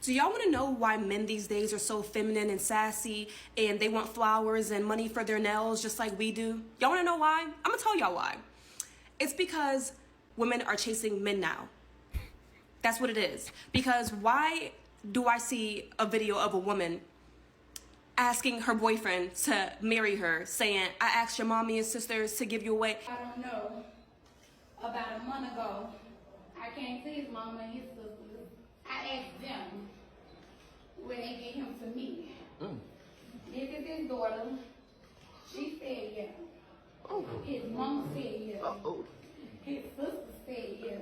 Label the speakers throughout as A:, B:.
A: Do y'all want to know why men these days are so feminine and sassy and they want flowers and money for their nails just like we do? Y'all want to know why? I'm going to tell y'all why. It's because women are chasing men now. That's what it is. Because why do I see a video of a woman asking her boyfriend to marry her, saying, I asked your mommy and sisters to give you away?
B: I don't know. About a month ago, I came to his mama and his sisters. I asked them where they get him to me. This is his daughter. She said yeah. His mama said yeah. His sister said yeah.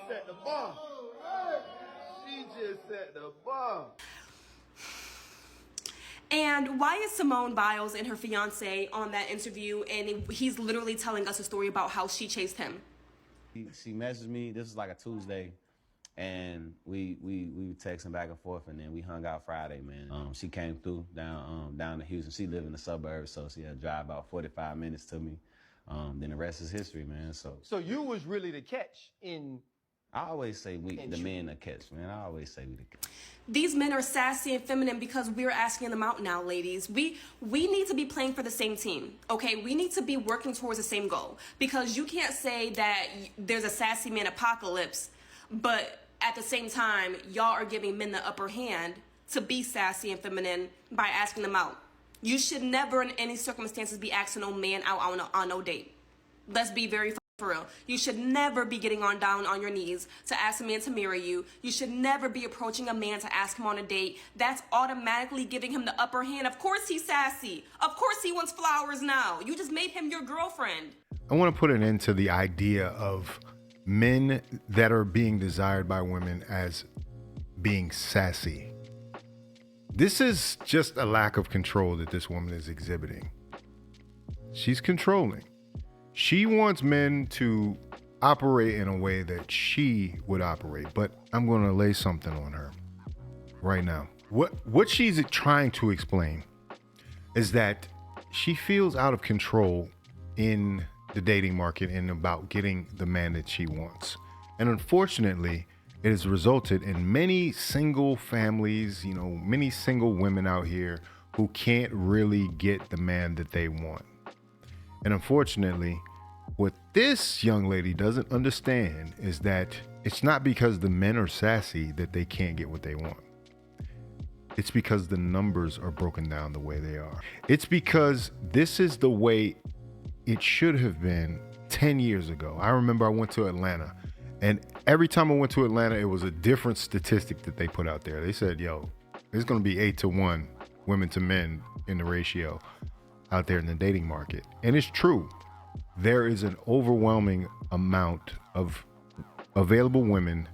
C: Set the bar. She just set the bar.
A: And why is Simone Biles and her fiance on that interview and he's literally telling us a story about how she chased him?
D: She messaged me, this was like a Tuesday, and we were texting back and forth, and then we hung out Friday, man. She came through down to Houston. She lived in the suburbs, so she had to drive about 45 minutes to me. Then the rest is history, man. So
C: you was really the catch in...
D: I always say the men are catch, man. I always say we the catch.
A: These men are sassy and feminine because we're asking them out now, ladies. We need to be playing for the same team, okay? We need to be working towards the same goal, because you can't say that there's a sassy man apocalypse, but at the same time, y'all are giving men the upper hand to be sassy and feminine by asking them out. You should never in any circumstances be asking no man out on no date. Let's be very for real. You should never be getting down on your knees to ask a man to marry you. You should never be approaching a man to ask him on a date. That's automatically giving him the upper hand. Of course he's sassy. Of course he wants flowers now. You just made him your girlfriend.
E: I want to put an end to the idea of men that are being desired by women as being sassy. This is just a lack of control that this woman is exhibiting. She's controlling. She wants men to operate in a way that she would operate, but I'm going to lay something on her right now. What she's trying to explain is that she feels out of control in the dating market and about getting the man that she wants. And unfortunately, it has resulted in many single families, many single women out here who can't really get the man that they want. And unfortunately, what this young lady doesn't understand is that it's not because the men are sassy that they can't get what they want. It's because the numbers are broken down the way they are. It's because this is the way it should have been 10 years ago. I remember I went to Atlanta, and every time I went to Atlanta, it was a different statistic that they put out there. They said, yo, it's going to be 8-to-1 women to men in the ratio out there in the dating market. And it's true. There is an overwhelming amount of available women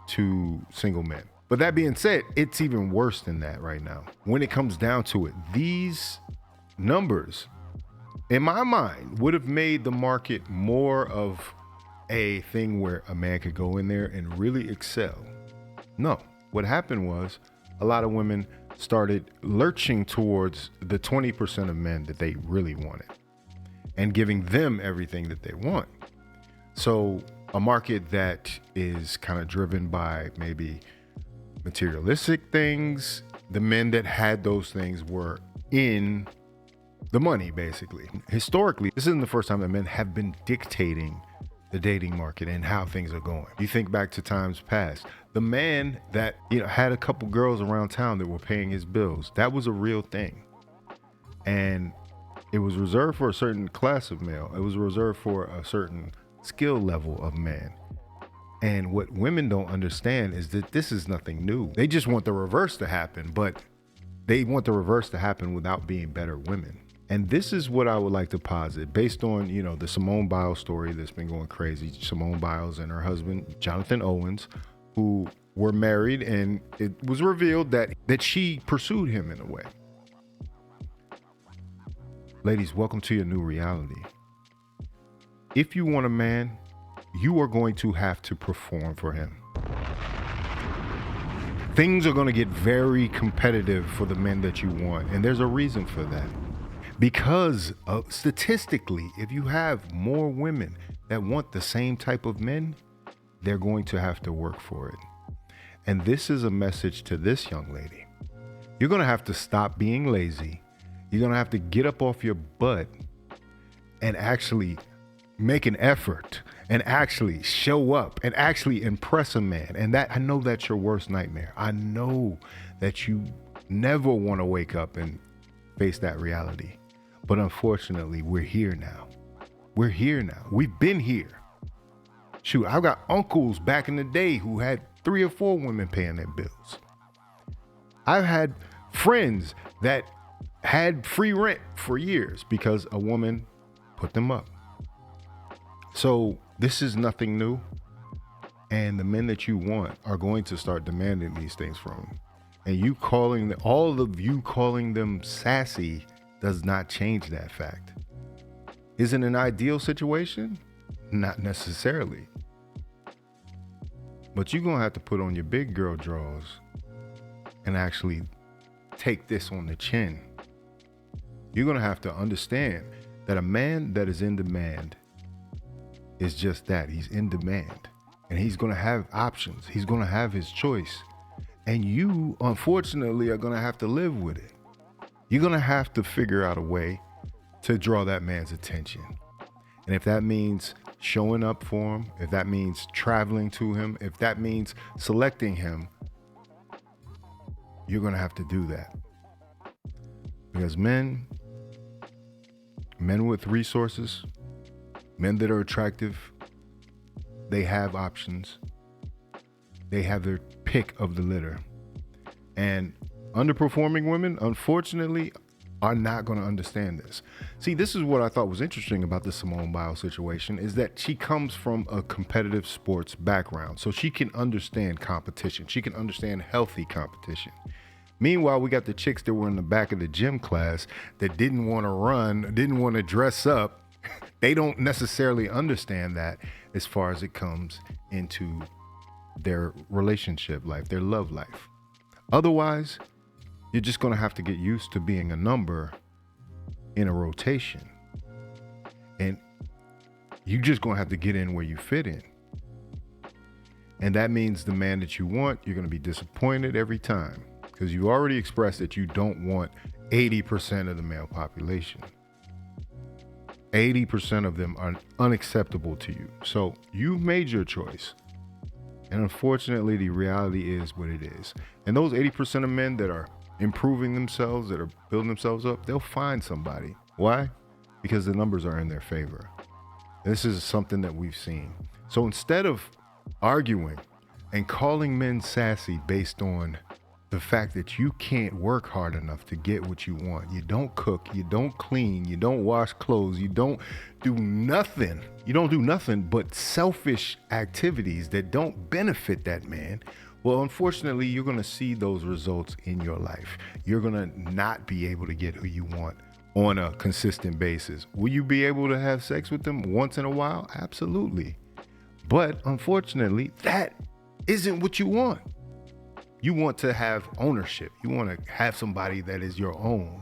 E: to single men. But that being said, it's even worse than that right now. When it comes down to it, these numbers, in my mind, would have made the market more of a thing where a man could go in there and really excel. No, what happened was a lot of women started lurching towards the 20% of men that they really wanted and giving them everything that they want. So a market that is kind of driven by maybe materialistic things, the men that had those things were in the money, basically. Historically, this isn't the first time that men have been dictating the dating market and how things are going. You think back to times past, the man that had a couple girls around town that were paying his bills, that was a real thing. And it was reserved for a certain class of male. It was reserved for a certain skill level of man. And what women don't understand is that this is nothing new. They just want the reverse to happen, but they want the reverse to happen without being better women. And this is what I would like to posit based on, the Simone Biles story that's been going crazy. Simone Biles and her husband, Jonathan Owens, who were married, and it was revealed that she pursued him in a way. Ladies, welcome to your new reality. If you want a man, you are going to have to perform for him. Things are going to get very competitive for the men that you want, and there's a reason for that. Because statistically, if you have more women that want the same type of men, they're going to have to work for it. And this is a message to this young lady. You're going to have to stop being lazy. You're going to have to get up off your butt and actually make an effort and actually show up and actually impress a man. And that, I know that's your worst nightmare. I know that you never want to wake up and face that reality. But unfortunately, we're here now. We're here now. We've been here. Shoot, I've got uncles back in the day who had 3 or 4 women paying their bills. I've had friends that had free rent for years because a woman put them up. So this is nothing new. And the men that you want are going to start demanding these things from you. And all of you calling them sassy does not change that fact. Is it an ideal situation? Not necessarily. But you're going to have to put on your big girl drawers and actually take this on the chin. You're going to have to understand that a man that is in demand is just that. He's in demand. And he's going to have options. He's going to have his choice. And you, unfortunately, are going to have to live with it. You're going to have to figure out a way to draw that man's attention. And if that means showing up for him, if that means traveling to him, if that means selecting him, you're going to have to do that. Because men with resources, men that are attractive, they have options. They have their pick of the litter. And underperforming women, unfortunately, are not going to understand this. See, this is what I thought was interesting about the Simone Biles situation, is that she comes from a competitive sports background. So she can understand competition. She can understand healthy competition. Meanwhile, we got the chicks that were in the back of the gym class that didn't want to run, didn't want to dress up. They don't necessarily understand that as far as it comes into their relationship life, their love life. Otherwise, you're just going to have to get used to being a number in a rotation. And you're just going to have to get in where you fit in. And that means the man that you want, you're going to be disappointed every time, because you already expressed that you don't want 80% of the male population. 80% of them are unacceptable to you. So you've made your choice. And unfortunately, the reality is what it is. And those 80% of men that are improving themselves, that are building themselves up, they'll find somebody. Why? Because the numbers are in their favor. This is something that we've seen. So instead of arguing and calling men sassy based on the fact that you can't work hard enough to get what you want, you don't cook, you don't clean, you don't wash clothes, you don't do nothing. You don't do nothing but selfish activities that don't benefit that man. Well, unfortunately, you're going to see those results in your life. You're going to not be able to get who you want on a consistent basis. Will you be able to have sex with them once in a while? Absolutely. But unfortunately, that isn't what you want. You want to have ownership. You want to have somebody that is your own.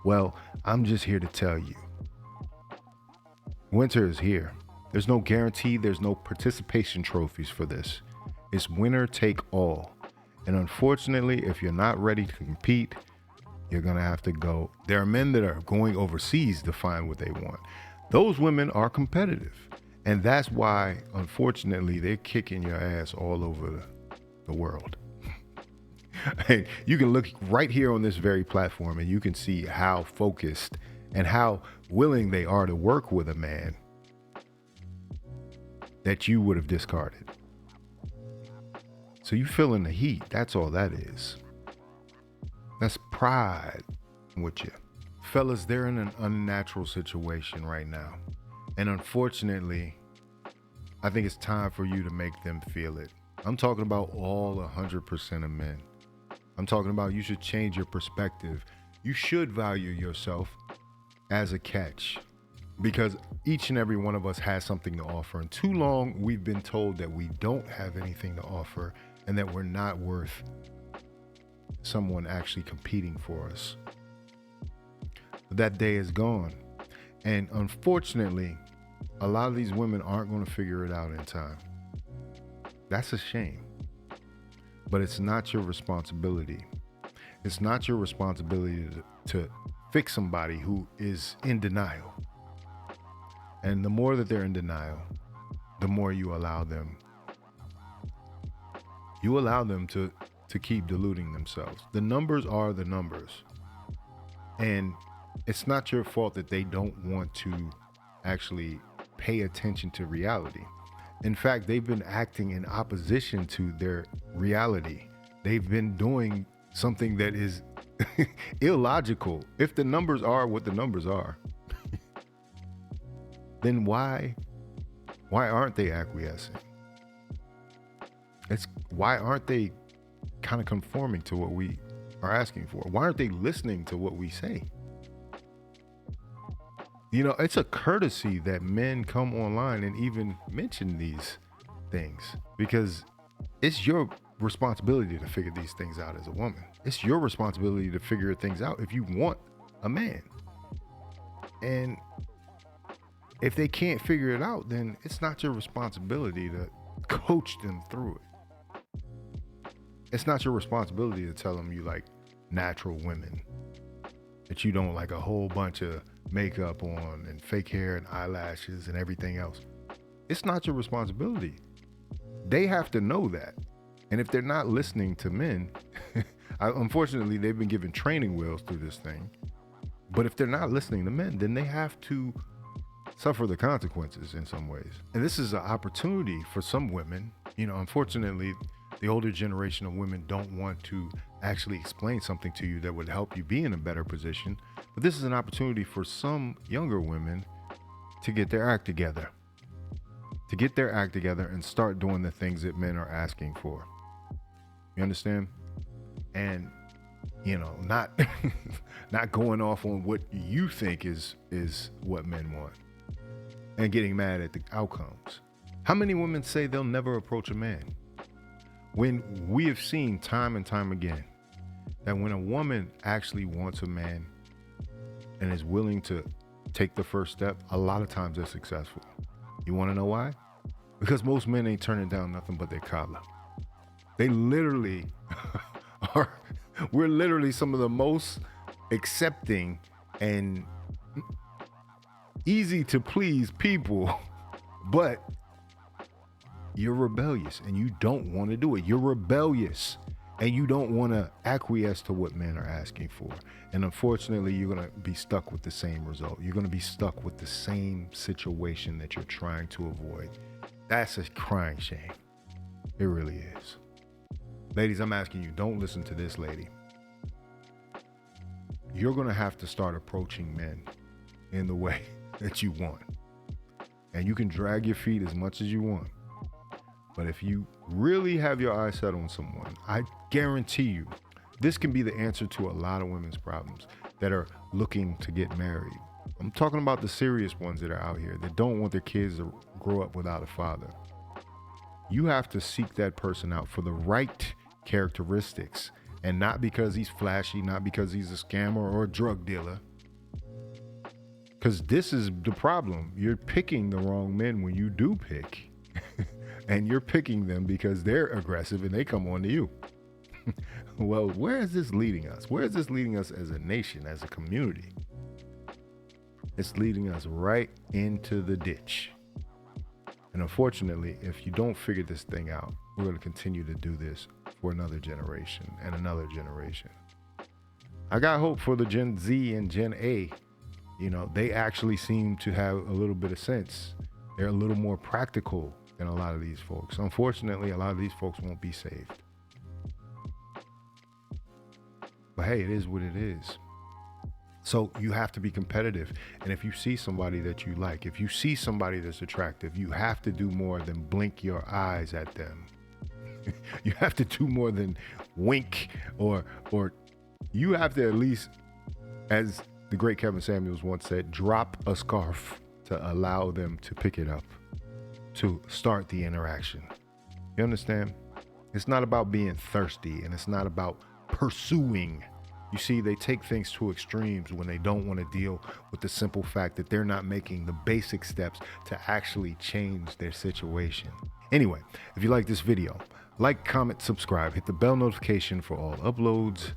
E: Well, I'm just here to tell you, winter is here. There's no guarantee. There's no participation trophies for this. It's winner take all. And unfortunately, if you're not ready to compete, you're going to have to go. There are men that are going overseas to find what they want. Those women are competitive. And that's why, unfortunately, they're kicking your ass all over the world. And you can look right here on this very platform and you can see how focused and how willing they are to work with a man that you would have discarded. So you feeling the heat. That's all that is. That's pride with you. Fellas, they're in an unnatural situation right now. And unfortunately, I think it's time for you to make them feel it. I'm talking about all 100% of men. I'm talking about you should change your perspective. You should value yourself as a catch, because each and every one of us has something to offer. And too long, we've been told that we don't have anything to offer and that we're not worth someone actually competing for us. But that day is gone. And unfortunately, a lot of these women aren't going to figure it out in time. That's a shame. But it's not your responsibility. It's not your responsibility to fix somebody who is in denial. And the more that they're in denial, the more you allow them. You allow them to keep deluding themselves. The numbers are the numbers. And it's not your fault that they don't want to actually pay attention to reality. In fact, they've been acting in opposition to their reality. They've been doing something that is illogical. If the numbers are what the numbers are, then why aren't they acquiescing? Why aren't they kind of conforming to what we are asking for? Why aren't they listening to what we say? You know, it's a courtesy that men come online and even mention these things, because it's your responsibility to figure these things out as a woman. It's your responsibility to figure things out if you want a man. And if they can't figure it out, then it's not your responsibility to coach them through it. It's not your responsibility to tell them you like natural women, that you don't like a whole bunch of makeup on and fake hair and eyelashes and everything else. It's not your responsibility. They have to know that. And if they're not listening to men, unfortunately, they've been given training wheels through this thing. But if they're not listening to men, then they have to suffer the consequences in some ways. And this is an opportunity for some women. You know, unfortunately, the older generation of women don't want to actually explain something to you that would help you be in a better position. But this is an opportunity for some younger women to get their act together. To get their act together and start doing the things that men are asking for. You understand? And, you know, not going off on what you think is what men want and getting mad at the outcomes. How many women say they'll never approach a man? When we have seen time and time again that when a woman actually wants a man and is willing to take the first step, a lot of times they're successful. You want to know why? Because most men ain't turning down nothing but their collar. They literally we're literally some of the most accepting and easy to please people, but you're rebellious and you don't want to do it. You're rebellious and you don't want to acquiesce to what men are asking for. And unfortunately, you're going to be stuck with the same result. You're going to be stuck with the same situation that you're trying to avoid. That's a crying shame. It really is. Ladies, I'm asking you, don't listen to this lady. You're going to have to start approaching men in the way that you want. And you can drag your feet as much as you want. But if you really have your eyes set on someone, I guarantee you, this can be the answer to a lot of women's problems that are looking to get married. I'm talking about the serious ones that are out here that don't want their kids to grow up without a father. You have to seek that person out for the right characteristics, and not because he's flashy, not because he's a scammer or a drug dealer. Because this is the problem. You're picking the wrong men when you do pick. And you're picking them because they're aggressive and they come on to you. Well, where is this leading us? Where is this leading us as a nation, as a community? It's leading us right into the ditch. And unfortunately, if you don't figure this thing out, we're going to continue to do this for another generation and another generation. I got hope for the Gen Z and Gen A. You know, they actually seem to have a little bit of sense. They're a little more practical than a lot of these folks. Unfortunately, a lot of these folks won't be saved. But hey, it is what it is. So you have to be competitive. And if you see somebody that you like, if you see somebody that's attractive, you have to do more than blink your eyes at them. You have to do more than wink or you have to at least, as the great Kevin Samuels once said, drop a scarf to allow them to pick it up, to start the interaction. You understand? It's not about being thirsty, and it's not about pursuing. You see, they take things to extremes when they don't want to deal with the simple fact that they're not making the basic steps to actually change their situation. Anyway, if you like this video, like, comment, subscribe, hit the bell notification for all uploads.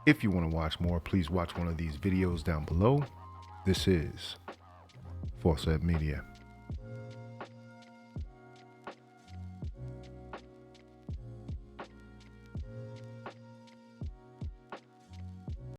E: If you want to watch more, please watch one of these videos down below. This is Faucette Media.